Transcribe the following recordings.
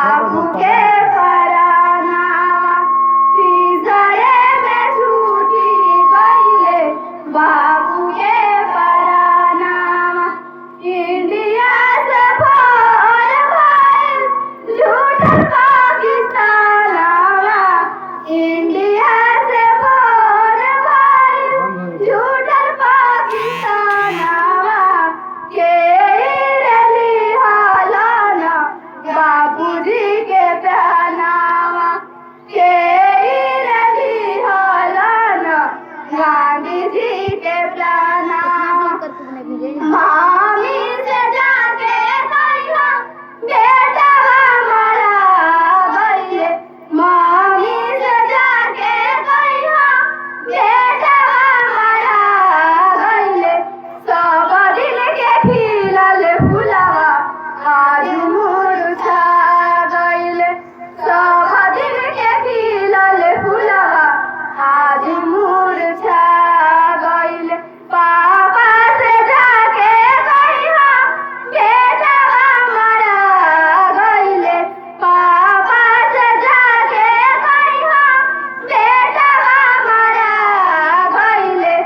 बाबू के पराना तीसरे में छूटी गईले बाबू के पराना इंडिया से फोन भइल झूठल पाकिस्तान इंडिया से फोन भइल झूठल पाकिस्तान के रली हालाना बाबूजी के पहनावा के रली हालाना गांधी जी के पहनावा मामी से जाके कहिया बेटा हमारा गइले मामी से जाके कहिया बेटा हमारा गइले सब दिन के खिलल फुलवा आज मुरझा गइले सब दिन के खिलल फुलवा आज मुरझा गइले पापा से जाके कहिया बेटा हमारा गइले पापा से जाके कहिया बेटा हमारा गइले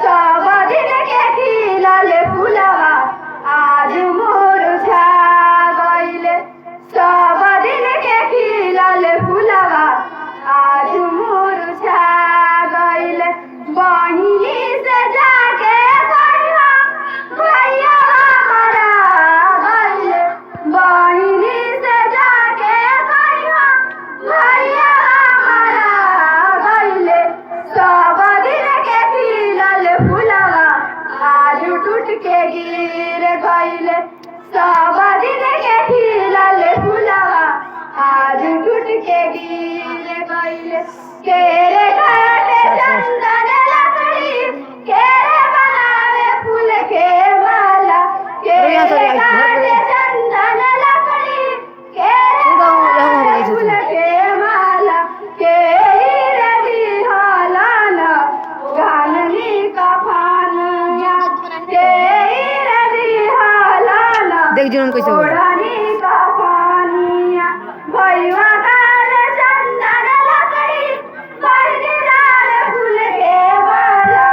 सब दिन के खिलल फुलवा आज मुरझा गइले सब दिन के खिलल फुलवा आज मुरझा गइले बहिनी से जाके कहिया भैया हमारा गइले बहिनी से जाके कहिया भैया हमारा गइले सब दिन के खिलल फुलवा आज टूट के गिर गइले सब दिन के खिलल फुलवा आज टूट के गिर गइले केरे घाटे चंदन लकड़ी केरे बनावे फूल के माला केरे घाटे चंदन लकड़ी केरे बनावे फूल के माला केरी रही हालाना गाननी का फानिया केरी रही हालाना देख जुनून कैसे हो रहा है। ओढ़नी का पानिया भैया काले चंदन लकड़ी बरगीदार फूल के माला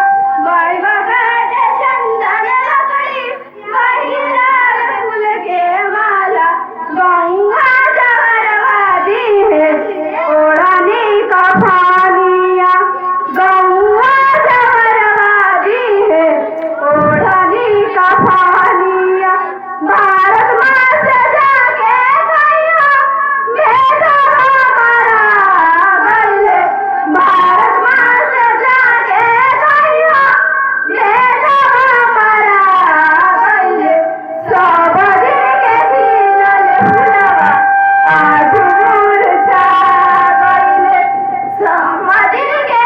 भैया काले चंदन लकड़ी बरगीदार फूल के माला गंगा जहरवादी है ओढ़नी का पानिया गंगा जहरवादी है ओढ़नी का पानिया भारत माँ से जाके कहिया बेटा हमारा गइले भारत माँ से जाके कहिया बेटा हमारा गइले सब दिन के खिलल फुलवा आज मुरझा गइले सब दिन के